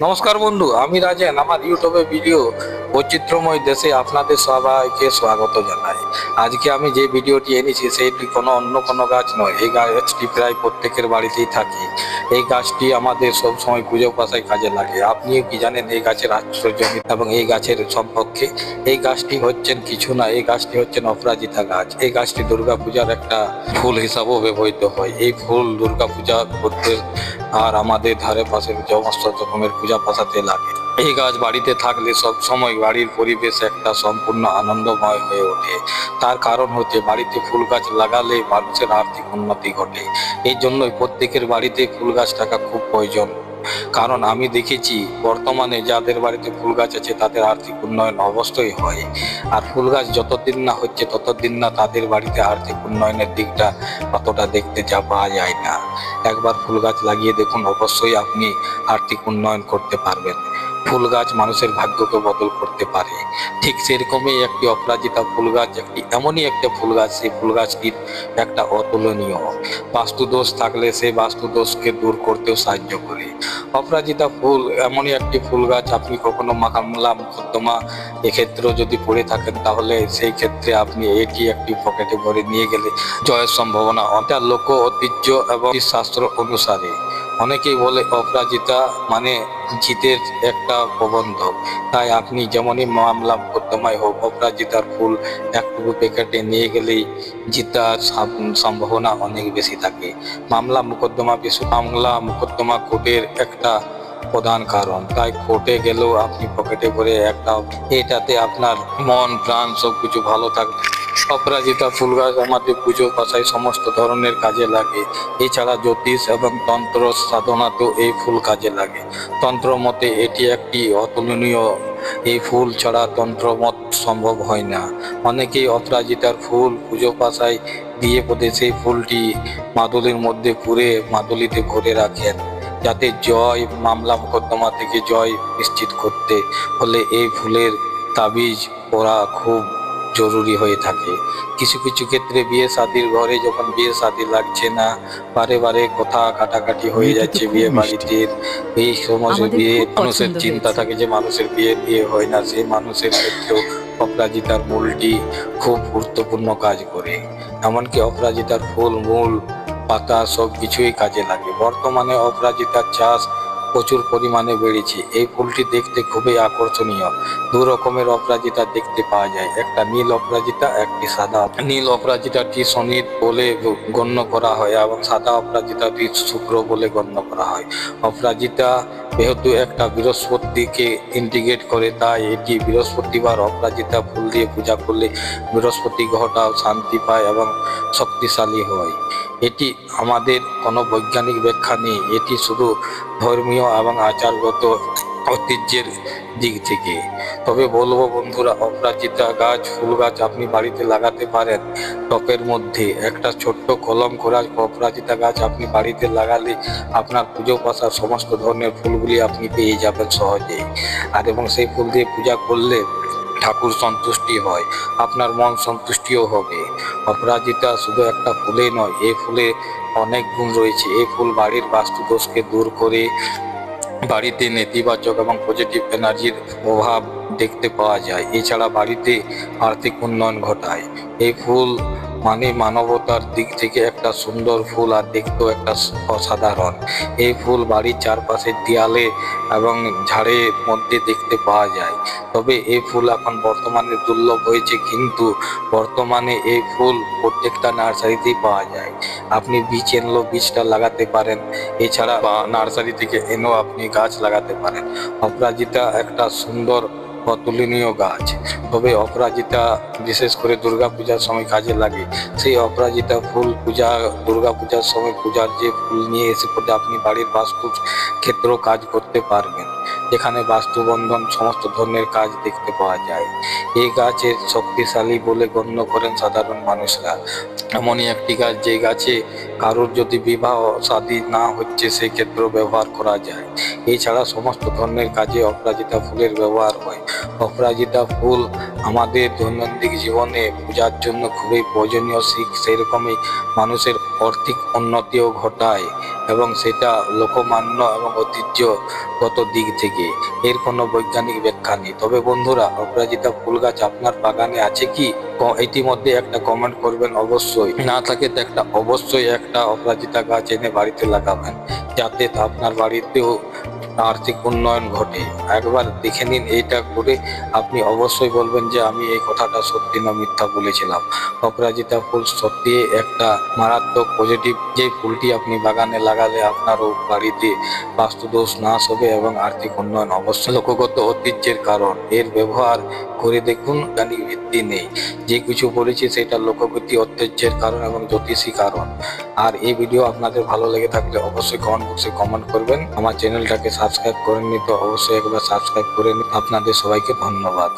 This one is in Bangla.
নমস্কার বন্ধু, আমি রাজেন। আমার ইউটিউবে ভিডিও বৈচিত্র্যময় দেশে আপনাদের সবাইকে স্বাগত জানাই। আজকে আমি যে ভিডিওটি এনেছি সেইটি অন্য কোনো গাছ নয়। এই গাছটি প্রায় প্রত্যেকের বাড়িতেই থাকে। এই গাছটি আমাদের সব সময় পুজো পাশায় কাজে লাগে। আপনিও কি জানেন এই গাছের আশ্চর্য এবং এই গাছের সম্পর্কে? এই গাছটি হচ্ছেন কিছু না, এই গাছটি হচ্ছেন অপরাজিতা গাছ। এই গাছটি দুর্গাপূজার একটা ফুল হিসাবেও ব্যবহৃত হয়। এই ফুল দুর্গাপূজা করতে আর আমাদের ধারে পাশে সমস্ত রকমের পূজা পাশাতে লাগে। এই গাছ বাড়িতে থাকলে সব সময় বাড়ির পরিবেশ একটা সম্পূর্ণ আনন্দময় হয়ে ওঠে। তার কারণ হচ্ছে বাড়িতে ফুল গাছ লাগালে মানুষের আর্থিক উন্নতি ঘটে। এই জন্যই প্রত্যেকের বাড়িতে ফুল গাছ থাকা খুব প্রয়োজন। কারণ আমি দেখেছি বর্তমানে যাদের বাড়িতে ফুল গাছ আছে তাদের আর্থিক উন্নয়ন অবশ্যই হয়। আর ফুল গাছ যতদিন না হচ্ছে ততদিন না তাদের বাড়িতে আর্থিক উন্নয়নের দিকটা অতটা দেখতে যা পাওয়া যায় না। একবার ফুল গাছ লাগিয়ে দেখুন, অবশ্যই আপনি আর্থিক উন্নয়ন করতে পারবেন। ফুল গাছ মানুষের ভাগ্যকে বদল করতে পারে। ঠিক সেরকমই একটি অপরাজিতা ফুল গাছ এমনই একটা ফুল গাছ, সেই ফুল গাছটির একটা অতুলনীয় বাস্তু দোষ থাকলে সেই বাস্তু দোষকে দূর করতেও সাহায্য করে। অপরাজিতা ফুল এমনই একটি ফুল গাছ, আপনি কখনো মামলা মোকদ্দমা এক্ষেত্রেও যদি পড়ে থাকেন তাহলে সেই ক্ষেত্রে আপনি এটি একটি পকেটে ভরে নিয়ে গেলে জয়ের সম্ভাবনা। এটা লোক ঐতিহ্য এবং শাস্ত্র অনুসারে অনেকেই বলে অপরাজিতা মানে জিতের একটা প্রবন্ধক। তাই আপনি যেমনই মামলা মোকদ্দমায় হোক, অপরাজিতার ফুল একটুকু প্যাকেটে নিয়ে গেলেই জিতার সম্ভাবনা অনেক বেশি থাকে। মামলা মোকদ্দমা কোর্টের একটা প্রধান কারণ। তাই কোর্টে গেলেও আপনি পকেটে করে একটা, এটাতে আপনার মন প্রাণ সবকিছু ভালো থাকবে। অপরাজিতা ফুল গাছ আমাদের পুজো পাশায় সমস্ত ধরনের কাজে লাগে। এছাড়া জ্যোতিষ এবং তন্ত্র সাধনাতেও এই ফুল কাজে লাগে। তন্ত্র মতে এটি একটি অতুলনীয়। এই ফুল ছাড়া তন্ত্রমত সম্ভব হয় না। অনেকেই অপরাজিতার ফুল পুজো পাশায় দিয়ে পদে সেই ফুলটি মাদুলির মধ্যে পুরে মাদুলিতে ভরে রাখেন, যাতে জয় মামলা মোকদ্দমা থেকে জয় নিশ্চিত করতে হলে এই ফুলের তাবিজ পরা খুব জরুরি হয়ে থাকে। কিছু কিছু ক্ষেত্রে বিয়ে শাদির ঘরে যখন বিয়ে শাদী লাগছে না, বারে বারে কথা কাটাকাটি হয়ে মেয়েটি তো যাচ্ছে খুব বিয়ে মিষ্টি। বাড়িতে, এই সমস্ত আমাদের বিয়ে খুব মানুষের পছন্দ চিন্তা হয়েছে। থাকে যে মানুষের বিয়ে হয় না, সেই মানুষের ক্ষেত্রেও অপরাজিতার মূলটি খুব গুরুত্বপূর্ণ কাজ করে। এমনকি অপরাজিতার ফুল মূল পাতা সব কিছুই কাজে লাগে। বর্তমানে অপরাজিতার চাষ প্রচুর পরিমাণে বেড়েছে। এই ফুলটি দেখতে খুবই আকর্ষণীয়। দু রকমের অপরাজিতা দেখতে পাওয়া যায়, একটা নীল অপরাজিতা, একটি সাদা। নীল অপরাজিতাটি শনির বলে গণ্য করা হয় এবং সাদা অপরাজিতাটি শুক্র বলে গণ্য করা হয়। অপরাজিতা যেহেতু একটা বৃহস্পতিকে ইন্ডিকেট করে, তাই এটি বৃহস্পতিবার অপরাজিতা ফুল দিয়ে পূজা করলে বৃহস্পতি গ্রহটাও শান্তি পায় এবং শক্তিশালী হয়। এটি আমাদের কোনো বৈজ্ঞানিক ব্যাখ্যা নেই, এটি শুধু ধর্মীয় এবং আচারগত ঐতিহ্যের দিক থেকে। তবে বলবো বন্ধুরা, অপরাজিতা গাছ ফুল গাছ আপনি বাড়িতে লাগাতে পারেন। টবের মধ্যে একটা ছোট্ট কলম করা অপরাজিতা গাছ আপনি বাড়িতে লাগালে আপনার পুজো পাশার সমস্ত ধরনের ফুলগুলি আপনি পেয়ে যাবেন সহজেই। আর এবং সেই ফুল দিয়ে পূজা করলে ঠাকুর সন্তুষ্টি হয়, আপনার মন সন্তুষ্টিও হবে। অপরাজিতা শুধু একটা ফুলেই নয়, এই ফুলে অনেক গুণ রয়েছে। এই ফুল বাড়ির বাস্তু দোষকে দূর করে বাড়িতে নেতিবাচক এবং পজিটিভ এনার্জির প্রভাব দেখতে পাওয়া যায়। এছাড়া বাড়িতে আর্থিক উন্নয়ন ঘটায়। এই ফুল মানে মানবতার দিক থেকে একটা সুন্দর ফুল আর দেখতেও একটা অসাধারণ। এই ফুল বাড়ির চারপাশের দেয়ালে এবং ঝাড়ের মধ্যে দেখতে পাওয়া যায়। তবে এই ফুল এখন বর্তমানে দুর্লভ হয়েছে, কিন্তু বর্তমানে এই ফুল প্রত্যেকটা নার্সারিতেই পাওয়া যায়। আপনি বীজ এনলেও বীজটা লাগাতে পারেন, এছাড়া নার্সারি থেকে এনেও আপনি গাছ লাগাতে পারেন। অপরাজিতা একটা সুন্দর অতুলনীয় গাছ। তবে অপরাজিতা বিশেষ করে দুর্গাপূজার সময় কাজে লাগে। সেই অপরাজিতা ফুল দুর্গাপূজার সময় পূজার যে ফুল নিয়ে এসে পড়ে আপনি বাড়ির বাস্তু ক্ষেত্রেও কাজ করতে পারবেন, যেখানে বাস্তুবন্ধন সমস্ত ধরনের কাজ দেখতে পাওয়া যায়। এই গাছের শক্তিশালী বলে গণ্য করেন সাধারণ মানুষরা। এমনই একটি গাছ যে গাছে কারোর যদি বিবাহ শাদী না হচ্ছে সেই ক্ষেত্রেও ব্যবহার করা যায়। এছাড়া সমস্ত ধরনের কাজে অপরাজিতা ফুলের ব্যবহার হয়। অপরাজিতা ফুল আমাদের দৈনন্দিন জীবনে পূজার জন্য খুবই প্রয়োজনীয়, সেরকমই মানুষের আর্থিক উন্নতিও ঘটায় এবং সেটা লোকমান্য এবং ঐতিহ্যগত দিক থেকে। এর কোনো বৈজ্ঞানিক ব্যাখ্যা নেই। তবে বন্ধুরা, অপরাজিতা ফুল গাছ আপনার বাগানে আছে কি? ইতিমধ্যে একটা কমেন্ট করবেন অবশ্যই। না থাকে তো অবশ্যই একটা অপরাজিতা গাছ এনে বাড়িতে লাগাবেন, যাতে আপনার বাড়িতেও আর্থিক উন্নয়ন ঘটে। একবার দেখে নিন, এইটা করে আপনি অবশ্যই বলবেন যে আমি এই কথাটা সত্যি না মিথ্যা বলেছিলাম। অপরাজিতা ফুল সত্যি একটা মারাত্মক পজিটিভ, যে ফুলটি আপনি বাগানে লাগালে আপনারও বাড়িতে বাস্তুদোষ নাশ হবে এবং আর্থিক উন্নয়ন অবশ্যই। লোকগত ঐতিহ্যের কারণ, এর ব্যবহার করে দেখুন, বৈজ্ঞানিক ভিত্তি নেই। যে কিছু বলেছি সেটা লোকগতি, ঐতিহ্যের কারণ এবং জ্যোতিষী কারণ। আর এই ভিডিও আপনাদের ভালো লেগে থাকলে অবশ্যই কমেন্ট বক্সে কমেন্ট করবেন। আমার চ্যানেলটাকে সাবস্ক্রাইব করেননি তো অবশ্যই একবার সাবস্ক্রাইব করে নিন। আপনাদের সবাইকে ধন্যবাদ।